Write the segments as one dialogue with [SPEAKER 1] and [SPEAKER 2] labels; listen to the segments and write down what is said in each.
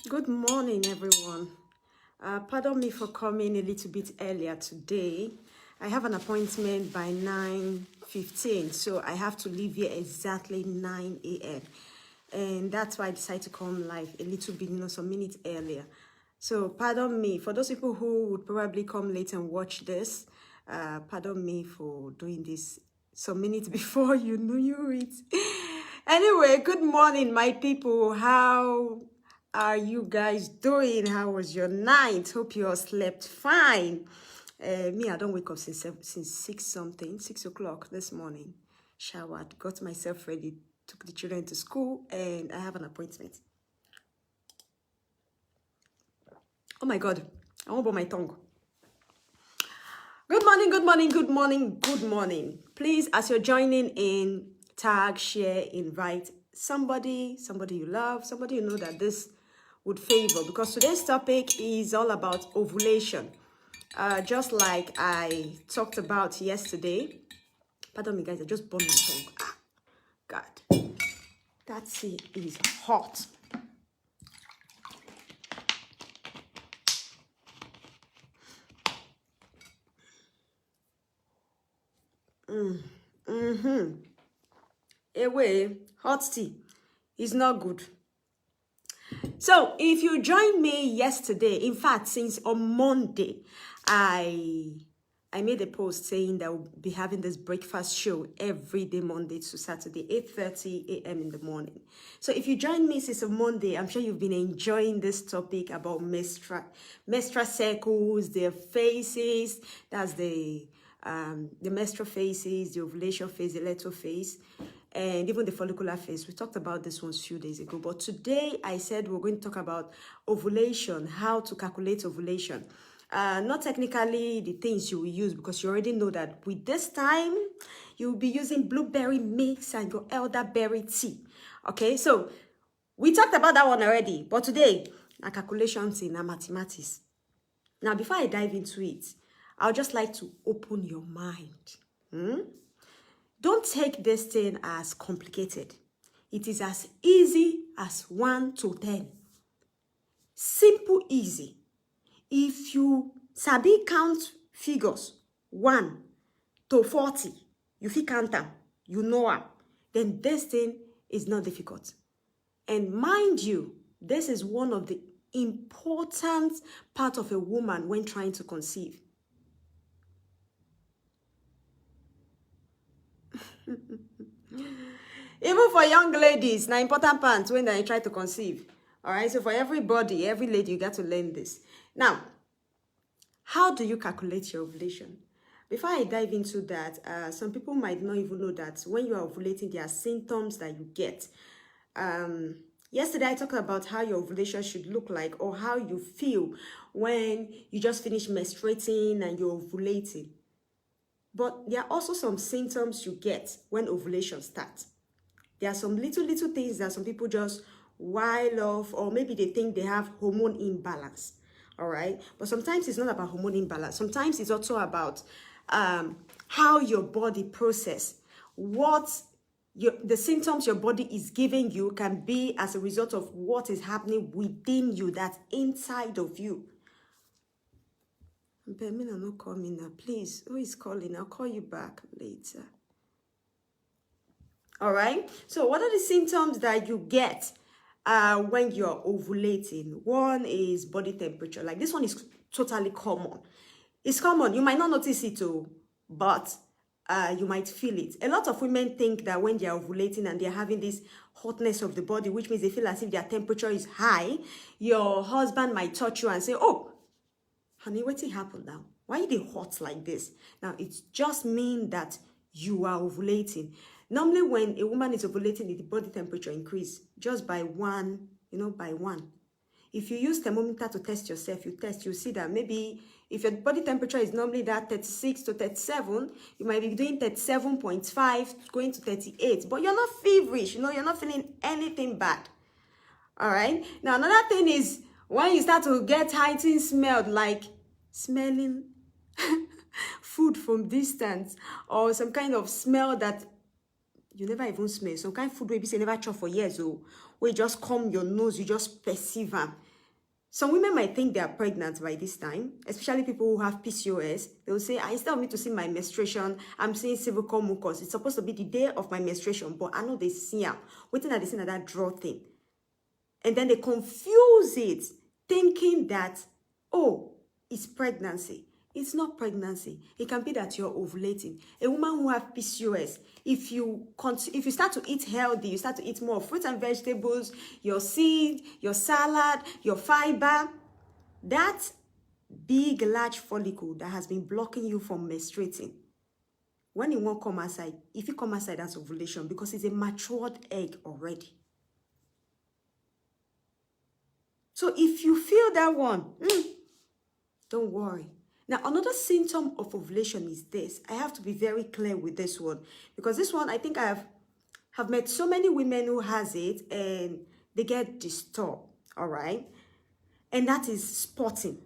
[SPEAKER 1] Good morning, everyone. Pardon me for coming a little bit earlier today. I have an appointment by 9:15, so I have to leave here exactly 9 a.m. And that's why I decided to come live a little bit, some minutes earlier. So pardon me. For those people who would probably come late and watch this, pardon me for doing this some minutes before you knew it. Anyway, good morning, my people. How are you guys doing? How was your night? Hope you all slept fine. Me, I don't wake up since 6 o'clock this morning. Showered, got myself ready, took the children to school, and I have an appointment. Oh my God, I won't bite my tongue. Good morning, good morning, good morning, good morning. Please, as you're joining in, tag, share, invite somebody you love, somebody you know that this would favor, because today's topic is all about ovulation. Just like I talked about yesterday. Pardon me, guys, I just burned my tongue. God, that tea is hot. Anyway, hot tea is not good. So if you joined me yesterday, in fact, since on Monday, I made a post saying that we'll be having this breakfast show every day, Monday to Saturday, 8:30 a.m. in the morning. So if you joined me since on Monday, I'm sure you've been enjoying this topic about menstrual cycles, their phases. That's the menstrual phases, the ovulation phase, the luteal phase, and even the follicular phase. We talked about this one a few days ago. But today I said we're going to talk about ovulation, how to calculate ovulation. Not technically the things you will use, because you already know that with this time, you'll be using blueberry mix and your elderberry tea. Okay, so we talked about that one already. But today, our calculations in our mathematics. Now, before I dive into it, I would just like to open your mind. Don't take this thing as complicated. It is as easy as 1 to 10. Simple, easy. If you sabi count figures 1 to 40, you fit count them, you know them, then this thing is not difficult. And mind you, this is one of the important part of a woman when trying to conceive. Even for young ladies, now important part when they try to conceive. All right, so for everybody, every lady, you got to learn this. Now, how do you calculate your ovulation? Before I dive into that, some people might not even know that when you are ovulating, there are symptoms that you get. Yesterday, I talked about how your ovulation should look like, or how you feel when you just finish menstruating and you're ovulating. But there are also some symptoms you get when ovulation starts. There are some little things that some people just while off, or maybe they think they have hormone imbalance. All right, but sometimes it's not about hormone imbalance. Sometimes it's also about how your body process the symptoms your body is giving you can be as a result of what is happening within you, that's inside of you. Bermina, no call me now, please. Who is calling? I'll call you back later. All right. So what are the symptoms that you get when you're ovulating? One is body temperature. Like this one is totally common. It's common. You might not notice it too, but you might feel it. A lot of women think that when they're ovulating and they're having this hotness of the body, which means they feel as if their temperature is high, your husband might touch you and say, "Oh, honey, what's happened now? Why are you hot like this?" Now, it just means that you are ovulating. Normally, when a woman is ovulating, the body temperature increase just by one, by one. If you use thermometer to test yourself, you see that maybe if your body temperature is normally that 36 to 37, you might be doing 37.5 going to 38, but you're not feverish, you're not feeling anything bad. All right. Now, another thing is when you start to get heightened smell, like smelling food from distance, or some kind of smell that you never even smell. Some kind of food where you say never chop for years, or where you just come your nose, you just perceive them. Some women might think they are pregnant by this time, especially people who have PCOS. They will say, instead of me to see my menstruation, I'm seeing cervical mucus. It's supposed to be the day of my menstruation, but I know they see them. Waiting at the scene of that draw thing. And then they confuse it, thinking that, oh, it's pregnancy. It's not pregnancy. It can be that you're ovulating. A woman who has PCOS, if you start to eat healthy, you start to eat more fruits and vegetables, your seed, your salad, your fiber, that big, large follicle that has been blocking you from menstruating, when it won't come outside, if it come outside, that's ovulation, because it's a matured egg already. So if you feel that one, don't worry. Now, another symptom of ovulation is this. I have to be very clear with this one, because this one, I think I have met so many women who has it and they get disturbed, all right? And that is spotting.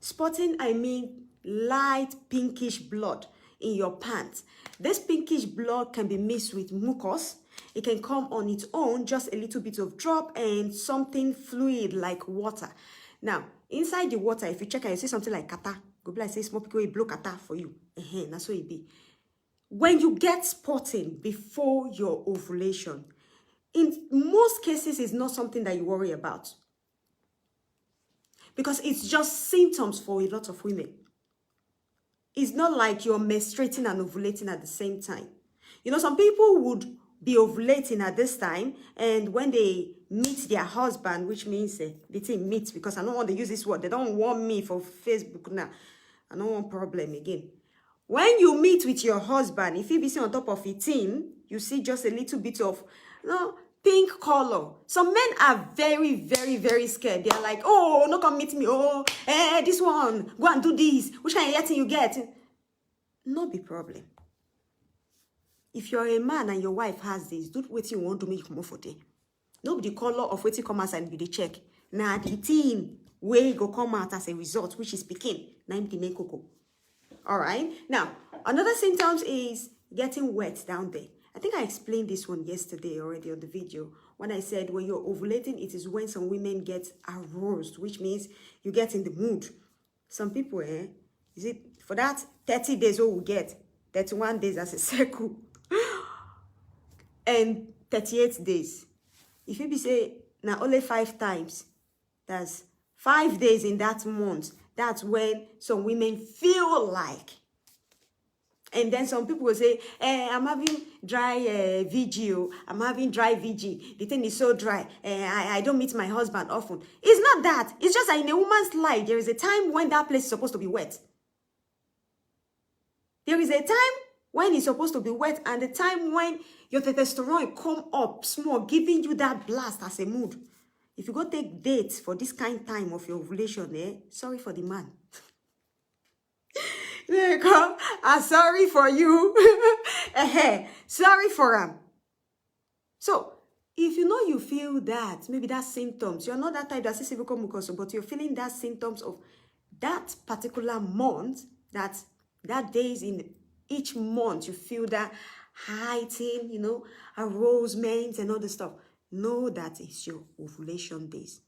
[SPEAKER 1] Spotting, I mean light pinkish blood in your pants. This pinkish blood can be mixed with mucus. It can come on its own, just a little bit of drop and something fluid like water. Now, inside the water, if you check and you see something like kata, go be like say small people will blow kata for you. That's what it be. When you get spotting before your ovulation, in most cases, it's not something that you worry about, because it's just symptoms for a lot of women. It's not like you're menstruating and ovulating at the same time. You know, some people would be ovulating at this time, and when they meet their husband, which means the thing meets, because I don't want to use this word. They don't want me for Facebook now. I don't want problem again. When you meet with your husband, if you be seen on top of a thing, you see just a little bit of pink color. Some men are very, very, very scared. They are like, oh, no, come meet me. Oh, this one, go and do this. Which kind of thing you get? No be problem. If you're a man and your wife has this, do what you want to make you come for day. No be the color of what you come outside and be the check. Now the thing where go come out as a result, which is picking. All right. Now, another symptoms is getting wet down there. I think I explained this one yesterday already on the video when I said when you're ovulating, it is when some women get aroused, which means you get in the mood. Some people, is it for that 30 days what we get, 31 days as a circle, and 38 days. If you be say now only 5 times, that's 5 days in that month. That's when some women feel like. And then some people will say, I'm having dry VG. I'm having dry VG. The thing is so dry. I don't meet my husband often. It's not that. It's just that in a woman's life, there is a time when that place is supposed to be wet. There is a time when it's supposed to be wet, and the time when your testosterone come up small, giving you that blast as a mood. If you go take dates for this kind of time of your ovulation, sorry for the man. There you go. I'm sorry for you. Sorry for him. So, if you know you feel that, maybe that symptoms, you're not that type that's cervical mucus, but you're feeling that symptoms of that particular month, that days in each month, you feel that heightened, arousement and all this stuff. Know that it's your ovulation days.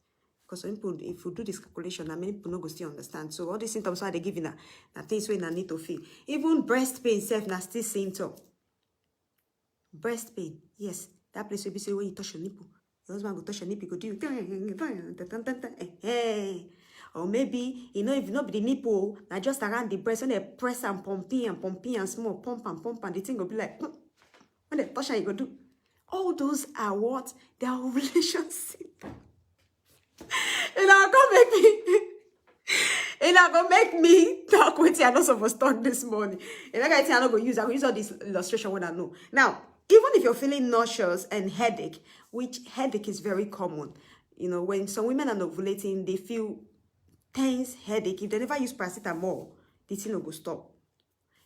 [SPEAKER 1] Because some people, if you do this calculation, many people not go still understand. So all these symptoms why they giving that things when I need to feel. Even breast pain self na still symptom. Breast pain, yes. That place will be say when you touch your nipple. Your husband will touch your nipple, go do or maybe, if you not be the nipple, now just around the breast, when they press and pumping and small, pump and the thing will be like, when they touch and you go do. All those are what? They are ovulation symptoms. And I'm gonna make me talk with you. I'm not supposed to talk this morning. And like I say, I'm going to use all this illustration when I know. Now, even if you're feeling nauseous and headache, which headache is very common, when some women are ovulating, they feel tense headache. If they never use paracetamol, the thing will go stop.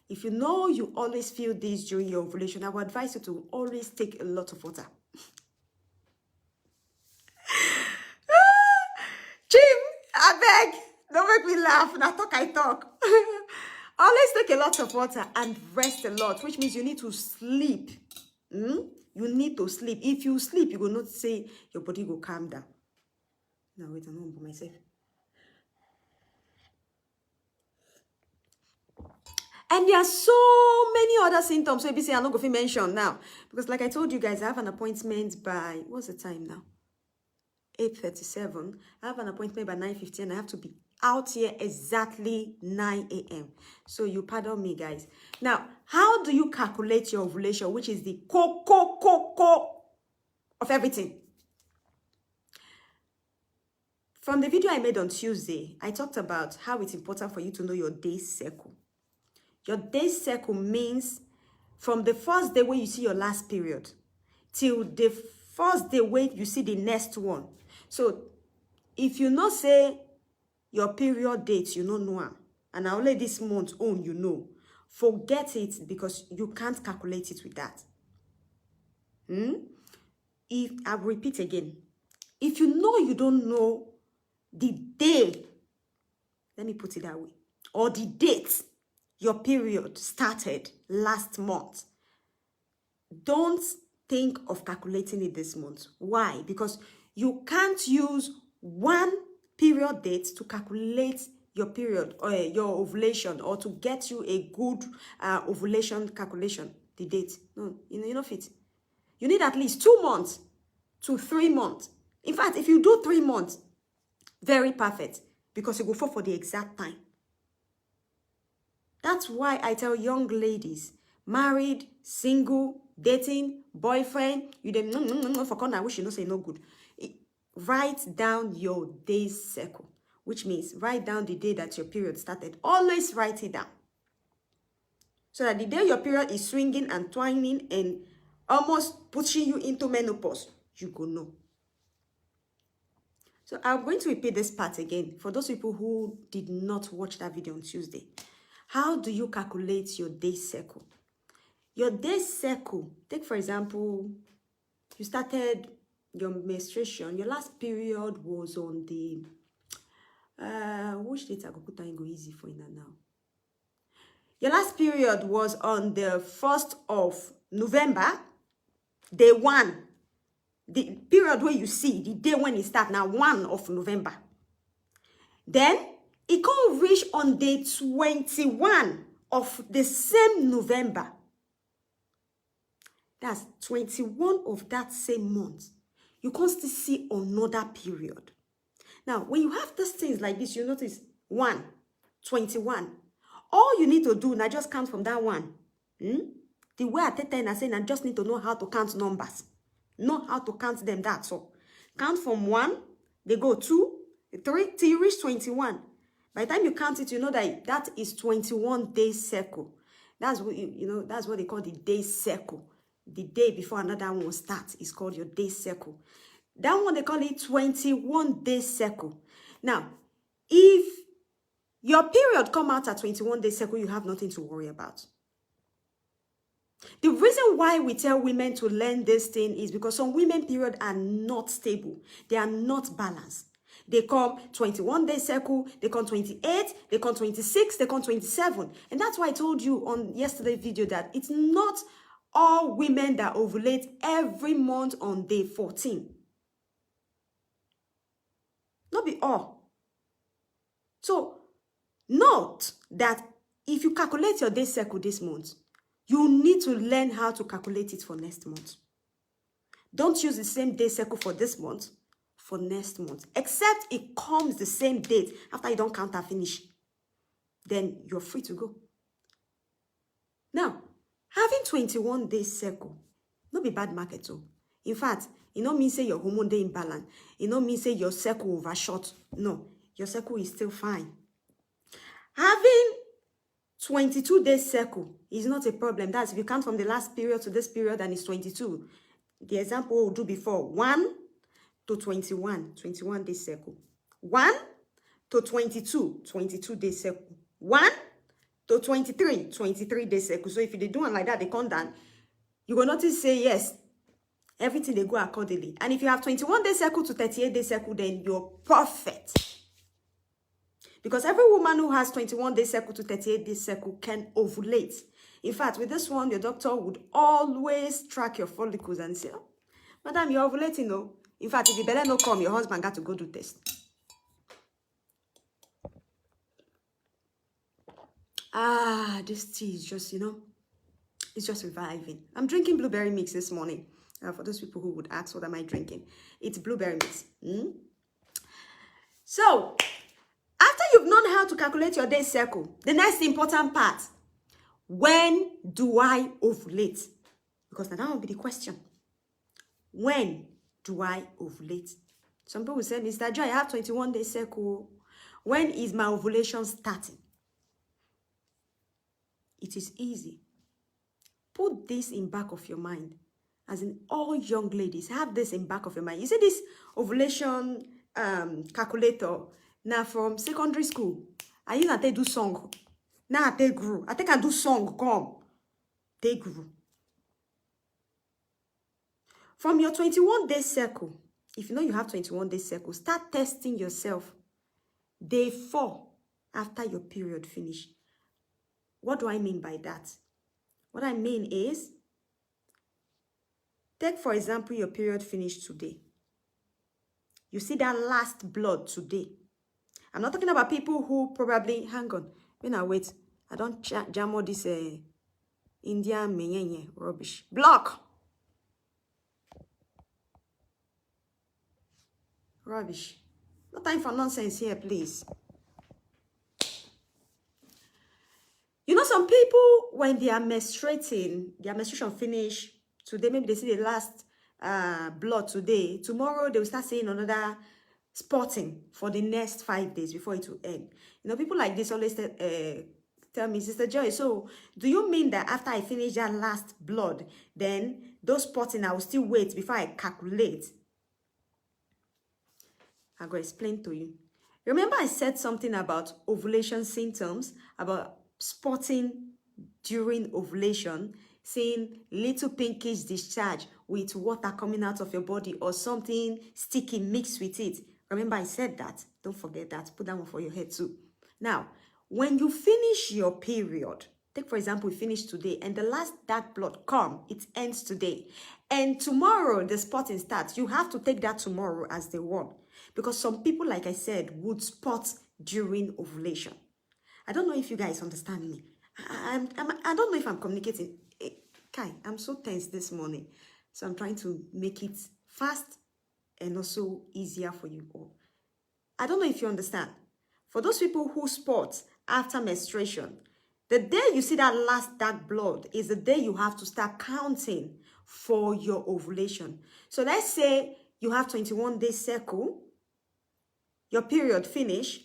[SPEAKER 1] If you know you always feel this during your ovulation, I would advise you to always take a lot of water. Jim, I beg, don't make me laugh. Now I talk. Always take a lot of water and rest a lot, which means you need to sleep. You need to sleep. If you sleep, you will not say your body will calm down. Now wait, I'm not by myself. And there are so many other symptoms. So you say I'm not going to mention now. Because like I told you guys, I have an appointment by, what's the time now? 8:37. I have an appointment by 9:15. I have to be out here exactly 9 a.m. So you pardon me, guys. Now, how do you calculate your ovulation, which is the core of everything? From the video I made on Tuesday, I talked about how it's important for you to know your day cycle. Your day cycle means from the first day when you see your last period till the first day when you see the next one. So if you not say your period date, you don't know, and only this month on, you know, forget it, because you can't calculate it with that. If I repeat again, if you know you don't know the day, let me put it that way, or the date your period started last month, don't think of calculating it this month. Why? Because you can't use one period date to calculate your period or your ovulation, or to get you a good ovulation calculation, the date. No, you know fit. You need at least 2 months to 3 months. In fact, if you do 3 months, very perfect, because you go for the exact time. That's why I tell young ladies, married, single, dating, boyfriend, you dem for corner, I wish you know say no good. Write down your day cycle, which means write down the day that your period started. Always write it down. So that the day your period is swinging and twining and almost pushing you into menopause, you go know. So I'm going to repeat this part again for those people who did not watch that video on Tuesday. How do you calculate your day cycle? Your day cycle, take for example, you started your menstruation, your last period was on the, which date I go put and go easy for you now. Your last period was on the 1st of November, day 1. The period where you see, the day when it starts now, 1 of November. Then, it can reach on day 21 of the same November. That's 21 of that same month. You can still see another period. Now, when you have these things like this, you notice 1, 21. All you need to do now, just count from that one. The way I take time, I say, I just need to know how to count numbers. Know how to count them, that's all. Count from 1, they go 2, 3, till you reach 21. By the time you count it, you know that that is 21 day cycle. That's what that's what they call the day cycle. The day before another one will start is called your day cycle. That one they call it 21 day cycle. Now, if your period come out at 21 day cycle, you have nothing to worry about. The reason why we tell women to learn this thing is because some women period are not stable. They are not balanced. They come 21 day cycle, they come 28, they come 26, they come 27. And that's why I told you on yesterday's video that it's not all women that ovulate every month on day 14. Not be all. So note that if you calculate your day cycle this month, you need to learn how to calculate it for next month. Don't use the same day cycle for this month for next month, except it comes the same date after you don't count and finish. Then you're free to go. Now, having 21 days cycle, not be bad market too. In fact, it don't mean say your hormone day imbalance. It don't mean say your cycle overshot. No, your cycle is still fine. Having 22 days cycle is not a problem. That's if you count from the last period to this period and it's 22. The example we'll do before, 1 to 21, 21 days cycle. 1 to 22, 22 days cycle. 1 to 23, 23 days cycle. So if you do one like that, they come down, you will notice say yes, everything they go accordingly. And if you have 21 days cycle to 38 days cycle, then you're perfect. Because every woman who has 21 days cycle to 38 days cycle can ovulate. In fact, with this one, your doctor would always track your follicles and say, oh, madam, you're ovulating, no? In fact, if you better not come, your husband got to go do test. This tea is just, it's just reviving. I'm drinking blueberry mix this morning. For those people who would ask, what am I drinking? It's blueberry mix. So, after you've known how to calculate your day cycle, the next important part, when do I ovulate? Because now that will be the question. When do I ovulate? Some people say, Mr. Joy, I have 21 day cycle. When is my ovulation starting? It is easy. Put this in back of your mind. As in, all young ladies, have this in back of your mind. You see this ovulation calculator now from secondary school. I used to do song. Now I grew. I think I do song. Come. They grew. From your 21 day cycle, if you know you have 21 day cycle, start testing yourself. Day 4 after your period finish. What do I mean by that? What I mean is, take for example your period finished today. You see that last blood today. I'm not talking about people who probably, hang on, when I wait, I don't jam all this Indian menyenye rubbish. Block! Rubbish. No time for nonsense here, please. You know, some people, when they are menstruating, their menstruation finish today, maybe they see the last blood today. Tomorrow, they will start seeing another spotting for the next 5 days before it will end. You know, people like this always tell me, Sister Joy, so do you mean that after I finish that last blood, then those spotting, I will still wait before I calculate? I'm going to explain to you. Remember I said something about ovulation symptoms, about spotting during ovulation, seeing little pinkish discharge with water coming out of your body or something sticky mixed with it. Remember I said that. Don't forget that. Put that one for your head too. Now, when you finish your period, take for example, you finish today and the last dark blood come, it ends today. And tomorrow the spotting starts. You have to take that tomorrow as the one. Because some people, like I said, would spot during ovulation. I don't know if you guys understand me. I don't know if I'm communicating. Kai, I'm so tense this morning. So I'm trying to make it fast and also easier for you all. I don't know if you understand. For those people who spot after menstruation, the day you see that last dark blood is the day you have to start counting for your ovulation. So let's say you have 21 day cycle. Your period finish.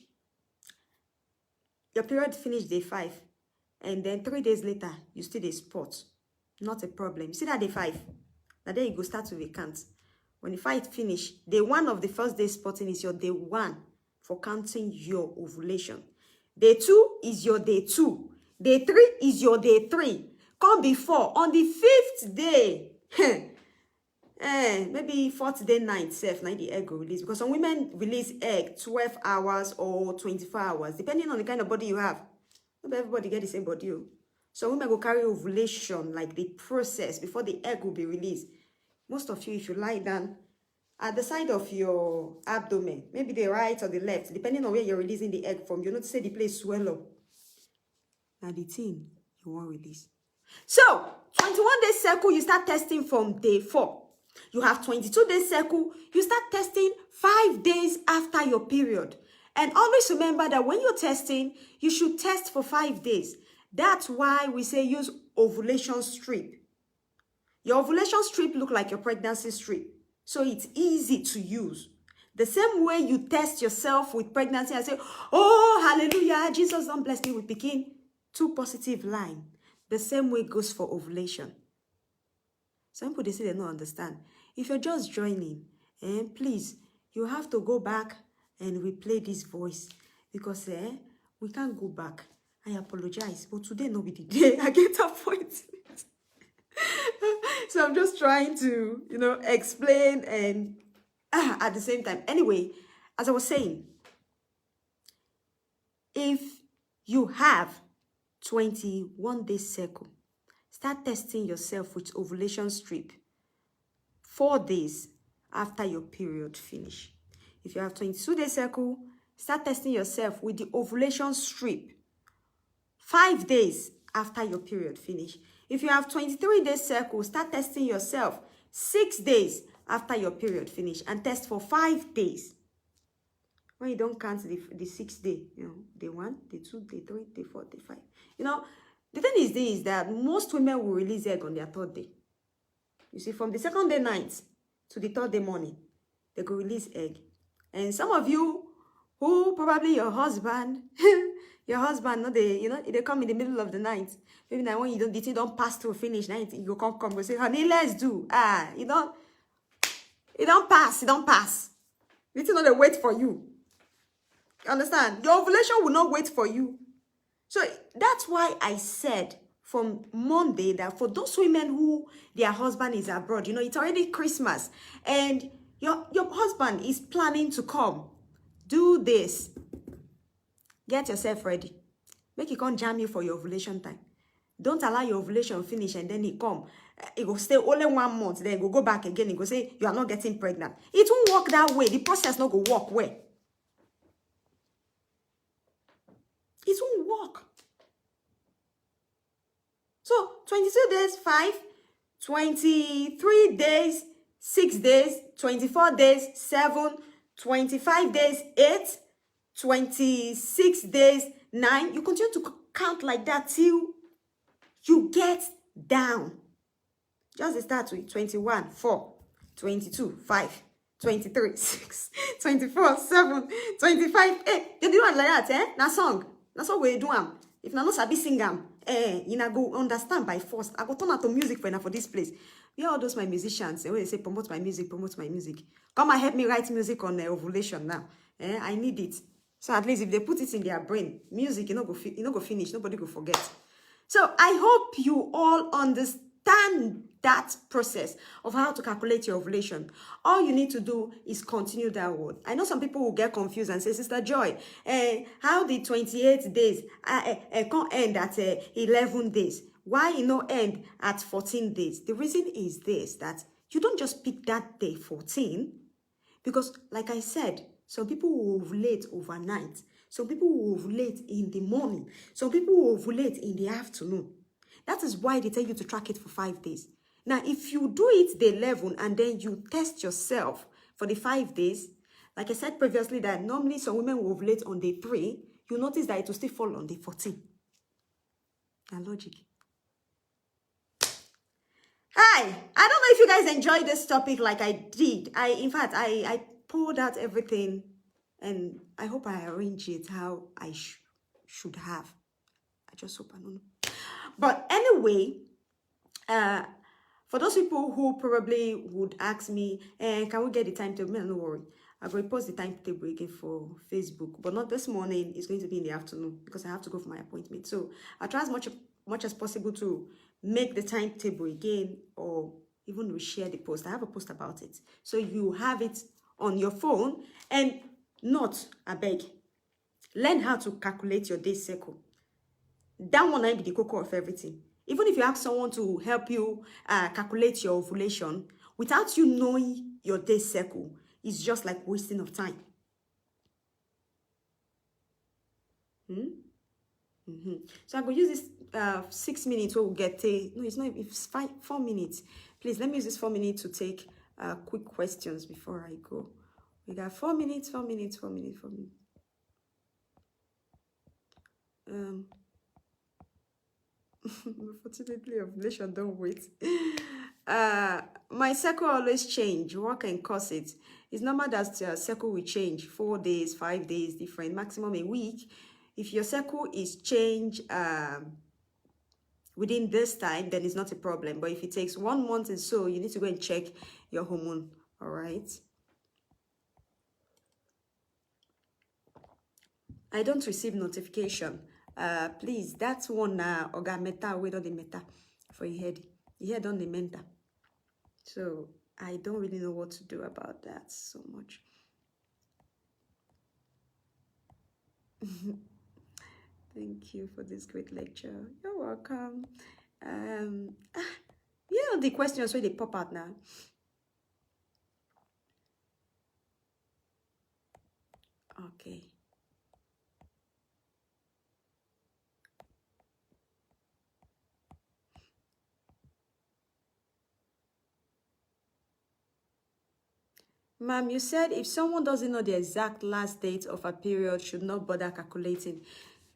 [SPEAKER 1] Your period finish day 5. And then 3 days later, you still a spot. Not a problem. You see that day 5. Now there you go start to recount. When the fight finish, day 1 of the first day spotting is your day 1 for counting your ovulation. Day 2 is your day 2. Day 3 is your day 3. Come before on the 5th day. Maybe 4th day night self, now the egg will release. Because some women release egg 12 hours or 24 hours, depending on the kind of body you have. Not everybody get the same body. So women will carry ovulation, like the process before the egg will be released. Most of you, if you lie down at the side of your abdomen, maybe the right or the left, depending on where you're releasing the egg from, you notice the place swell up. Now the thing you won't release. So 21 day cycle, you start testing from day 4. You have 22 day cycle, you start testing 5 days after your period. And always remember that when you're testing, you should test for 5 days. That's why we say use ovulation strip. Your ovulation strip look like your pregnancy strip. So it's easy to use. The same way you test yourself with pregnancy and say, oh, hallelujah, Jesus don't bless me with pikin. 2 positive line. The same way goes for ovulation. Some people, they say they don't understand. If you're just joining, please, you have to go back and replay this voice. Because we can't go back. I apologize. But today, no be the day. I get a point. So I'm just trying to, explain and at the same time. Anyway, as I was saying, if you have 21 day cycle, start testing yourself with ovulation strip 4 days after your period finish. If you have 22 day cycle, start testing yourself with the ovulation strip 5 days after your period finish. If you have 23 days cycle, start testing yourself 6 days after your period finish and test for 5 days. When you don't count the 6th day, day 1, day 2, day 3, day 4, day 5. The thing is that most women will release egg on their 3rd day. You see, from the 2nd day night to the 3rd day morning, they go release egg. And some of you who probably your husband, no, they come in the middle of the night. Maybe now when the thing don't pass through finish, night you come go say, honey, let's do. It don't pass. The thing not wait for you. Understand? Your ovulation will not wait for you. So that's why I said from Monday that for those women who their husband is abroad, it's already Christmas and your husband is planning to come. Do this. Get yourself ready. Make it come jam you for your ovulation time. Don't allow your ovulation finish and then he come. It will stay only 1 month. Then it will go back again. It will say you are not getting pregnant. It won't work that way. The process not go work well. It won't work. So 22 days, 5, 23 days, 6 days, 24 days, 7, 25 days, 8, 26 days, 9. You continue to count like that till you get down. Just start with 21, 4, 22, 5, 23, 6, 24, 7, 25, 8. You do one like that, eh? Na song. That's what we do. If na no sabi sing you na go understand by force. I go turn out to music for this place. Yeah, all those my musicians, when they say promote my music. Come and help me write music on ovulation now. I need it. So at least if they put it in their brain, music, go finish. Nobody go forget. So I hope you all understand that process of how to calculate your ovulation. All you need to do is continue that word. I know some people will get confused and say, Sister Joy, how the 28 days can't end at 11 days? Why it not end at 14 days? The reason is this, that you don't just pick that day 14, because like I said, some people will ovulate overnight. Some people will ovulate in the morning. Some people will ovulate in the afternoon. That is why they tell you to track it for 5 days. Now, if you do it the 11 and then you test yourself for the 5 days, like I said previously that normally some women will ovulate on day 3, you notice that it will still fall on day 14. And logic. Hi, I don't know if you guys enjoyed this topic like I did. In fact, I pulled out everything and I hope I arranged it how I should have. I just hope I don't know. But anyway, for those people who probably would ask me, can we get the timetable? No worry. I will post the timetable again for Facebook, but not this morning. It's going to be in the afternoon because I have to go for my appointment. So I'll try as much as possible to make the timetable again or even reshare the post. I have a post about it. So you have it on your phone and not, I beg, learn how to calculate your day cycle. That one might be the core of everything. Even if you ask someone to help you calculate your ovulation, without you knowing your day cycle, it's just like wasting of time. So I'm going to use this 6 minutes where we'll get no, it's not, it's 4 minutes. Please, let me use this 4 minutes to take quick questions before I go. We got 4 minutes, 4 minutes, 4 minutes, 4 minutes. Unfortunately, ovulation don't wait. My cycle always change. What can cause it? It's normal that your cycle will change 4 days, 5 days, different, maximum a week. If your cycle is changed within this time, then it's not a problem. But if it takes 1 month and so, you need to go and check your hormone. All right. I don't receive notification. Please, that's one Oga Meta, we don't the Meta for your head. Your head on the mental. So I don't really know what to do about that so much. Thank you for this great lecture. You're welcome. Yeah, the questions where they pop out now. Okay. Ma'am, you said if someone doesn't know the exact last date of a period, should not bother calculating.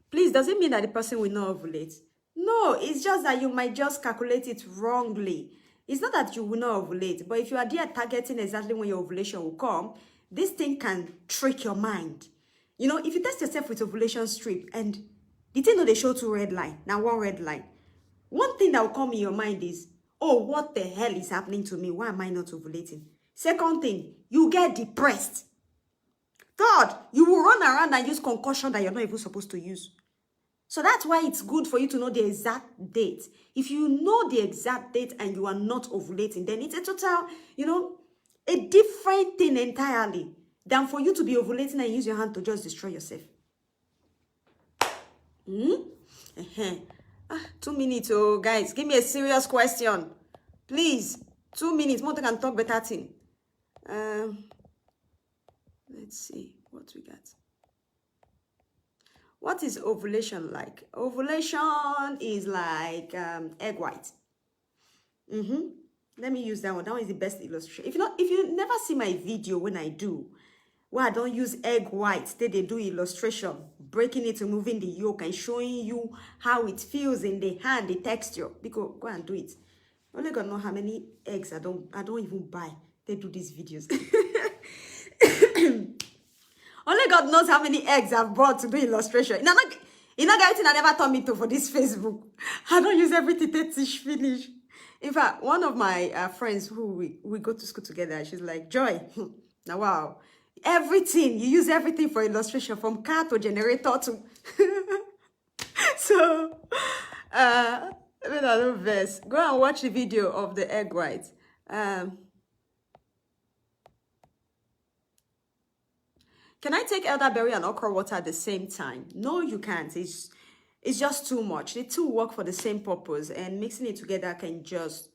[SPEAKER 1] Please, does it mean that the person will not ovulate? No, it's just that you might just calculate it wrongly. It's not that you will not ovulate, but if you are there targeting exactly when your ovulation will come, this thing can trick your mind. You know, if you test yourself with ovulation strip and the thing know they show 2 red line, now 1 red line, one thing that will come in your mind is, oh, what the hell is happening to me? Why am I not ovulating? Second thing, you get depressed. Third, you will run around and use concussion that you're not even supposed to use. So that's why it's good for you to know the exact date. If you know the exact date and you are not ovulating, then it's a total, you know, a different thing entirely than for you to be ovulating and use your hand to just destroy yourself. 2 minutes, oh, guys. Give me a serious question. Please. 2 minutes. More than can talk better thing. Let's see what we got. What is ovulation like? Ovulation is like egg white. Let me use that one. That one is the best illustration. If you never see my video when I do, where I don't use egg white, they do illustration, breaking it, removing the yolk, and showing you how it feels in the hand, the texture. Because go and do it. Only God know how many eggs I don't even buy. They do these videos. Only God knows how many eggs I've bought to do illustration. You know guys, I never told me to for this Facebook. I don't use everything to teach finish. In fact, one of my friends who we go to school together, she's like, Joy, now wow, everything, you use everything for illustration, from car to generator to... So, another verse. Go and watch the video of the egg white. Can I take elderberry and okra water at the same time? No, you can't. It's just too much. The two work for the same purpose, and mixing it together can just,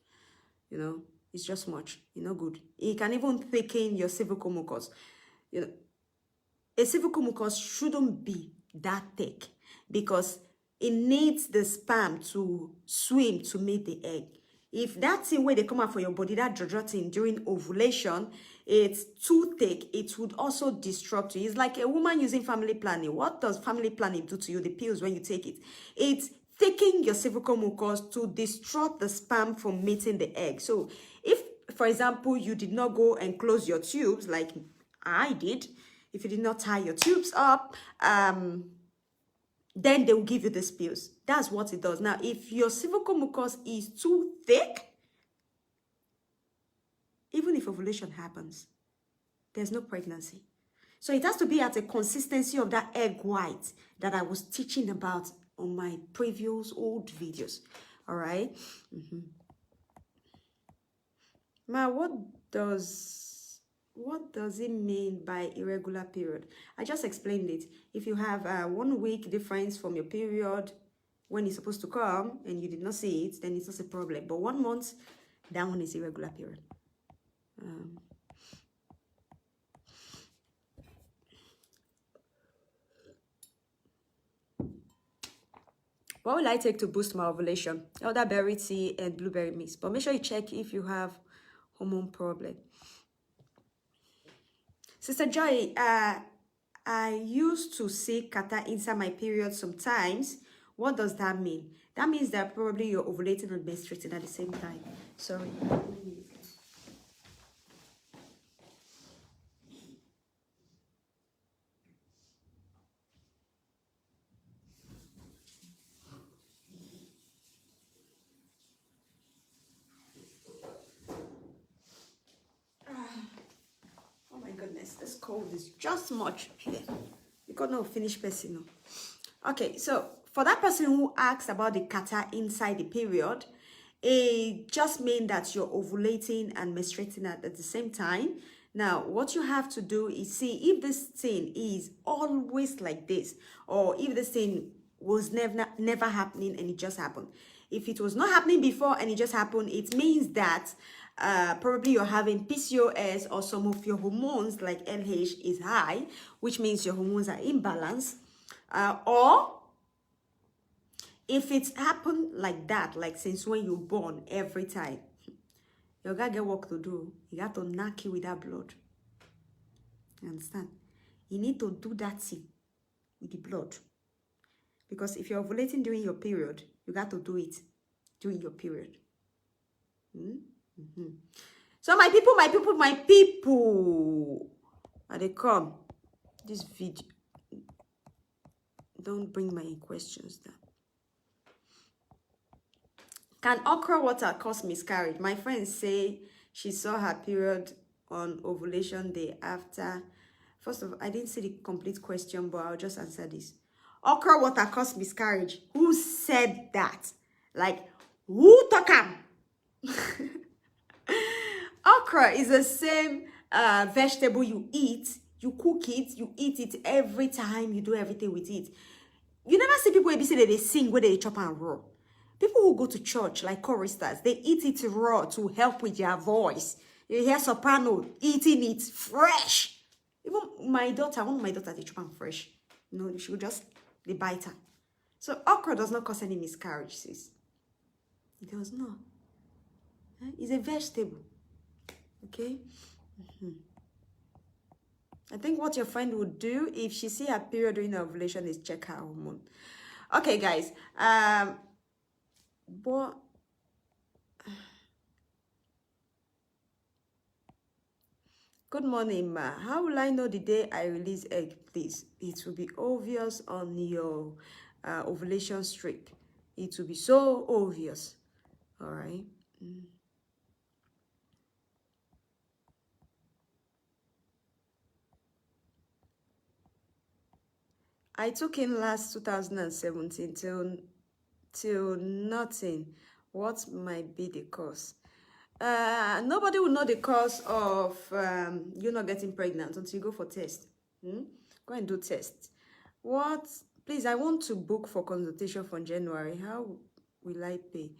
[SPEAKER 1] you know, it's just much. You know, good. It can even thicken your cervical mucus. You know, a cervical mucus shouldn't be that thick because it needs the sperm to swim to meet the egg. If that thing where they come out for your body, that jojo thing during ovulation, it's too thick, it would also disrupt you. It's like a woman using family planning. What does family planning do to you? The pills when you take it. It's thickening your cervical mucus to disrupt the sperm from meeting the egg. So if, for example, you did not go and close your tubes like I did, if you did not tie your tubes up, then they will give you these pills. That's what it does. Now, if your cervical mucus is too thick, even if ovulation happens, there's no pregnancy. So it has to be at a consistency of that egg white that I was teaching about on my previous old videos. All right. Ma, what does it mean by irregular period? I just explained it. If you have 1 week difference from your period when it's supposed to come and you did not see it, then it's not a problem. But 1 month, that one is irregular period. What will I take to boost my ovulation? Elderberry tea and blueberry mix. But make sure you check if you have hormone problem. Sister Joy, I used to see kata inside my period sometimes. What does that mean? That means that probably you're ovulating and menstruating at the same time. Sorry. Oh my goodness, this cold is just much here. You got no finished person. No. Okay, so for that person who asks about the kata inside the period, it just means that you're ovulating and menstruating at the same time. Now, what you have to do is see if this thing is always like this, or if this thing was never happening and it just happened. If it was not happening before and it just happened, it means that probably you're having PCOS, or some of your hormones like LH is high, which means your hormones are imbalanced. Or if it's happened like that, like since when you're born every time, you gotta get work to do. You got to knock you with that blood. You understand? You need to do that thing with the blood. Because if you're ovulating during your period, you got to do it during your period. So my people, are they come? This video, don't bring my questions down. Can okra water cause miscarriage? My friend say she saw her period on ovulation day after. First of all, I didn't see the complete question, but I'll just answer this. Okra water cause miscarriage. Who said that? Like, who talk am? Okra is the same vegetable you eat. You cook it, you eat it every time, you do everything with it. You never see people who say that they sing where they chop and raw. People who go to church, like choristers, they eat it raw to help with their voice. You hear soprano eating it fresh. Even my daughter, one of my daughters, they chop and fresh. You know, she would just, they bite her. So okra does not cause any miscarriage, sis. It does not. It's a vegetable. Okay? I think what your friend would do if she see her period during her ovulation is check her hormone. Okay, guys. But good morning, ma. How will I know the day I release egg, please? It will be obvious on your ovulation strip. It will be so obvious. All right. I took in last 2017 till nothing. What might be the cause? Nobody will know the cause of you not getting pregnant until you go for test. Go and do tests. What? Please, I want to book for consultation for January. How will I pay?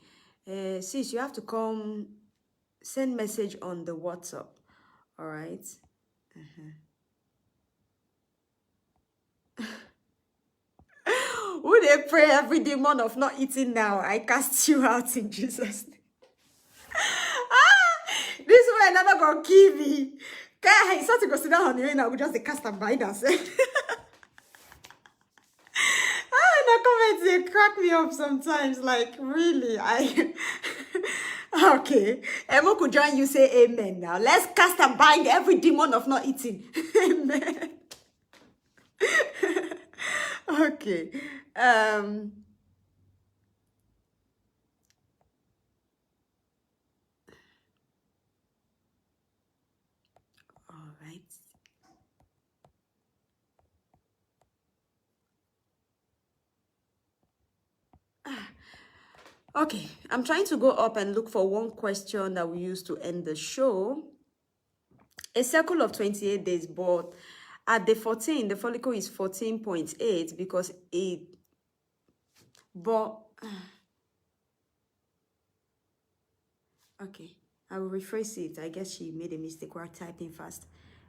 [SPEAKER 1] Sis, you have to come send message on the WhatsApp. All right. Who they pray every demon of not eating now? I cast you out in Jesus' name. This way never gonna kill me. Guy, start to go sit down on you now. We just cast and bind us. The comments they crack me up sometimes. Like really, okay. Emo could join you say amen now. Let's cast and bind every demon of not eating. Amen. Okay. All right. Okay, I'm trying to go up and look for one question that we used to end the show. A cycle of 28 days, but at the 14, the follicle is 14.8 because it, but, okay, I will rephrase it. I guess she made a mistake while typing fast.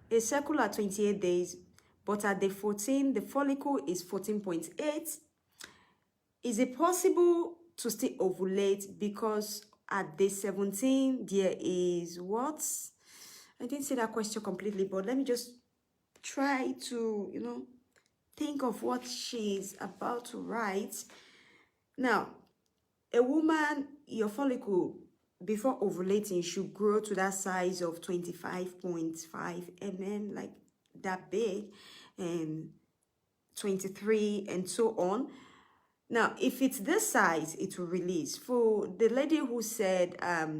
[SPEAKER 1] A cycle at 28 days, but at the 14, the follicle is 14.8. Is it possible to still ovulate because at day 17 there is what? I didn't say that question completely, but let me just try to, you know, think of what she's about to write. Now, a woman, your follicle before ovulating should grow to that size of 25.5 mm, like that big, and 23 and so on. Now, if it's this size, it will release. For the lady who said her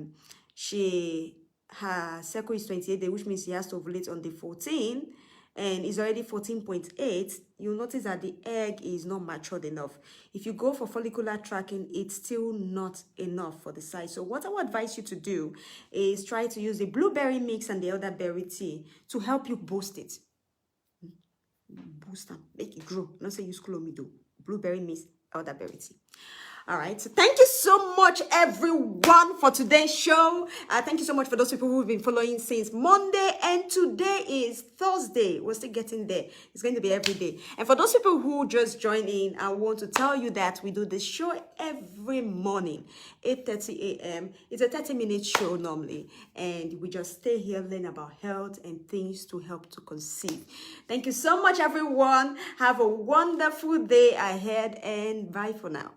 [SPEAKER 1] cycle is 28 days, which means she has to ovulate on the 14, and is already 14.8, you'll notice that the egg is not matured enough. If you go for follicular tracking, it's still not enough for the size. So what I would advise you to do is try to use the blueberry mix and the elderberry tea to help you boost it. Boost them, make it grow. Not say use clomido. Blueberry mix, elderberry tea. All right. So thank you so much, everyone, for today's show. Thank you so much for those people who've been following since Monday. And today is Thursday. We're still getting there. It's going to be every day. And for those people who just joined in, I want to tell you that we do this show every morning, 8:30 a.m. It's a 30-minute show normally. And we just stay here, learn about health and things to help to conceive. Thank you so much, everyone. Have a wonderful day ahead and bye for now.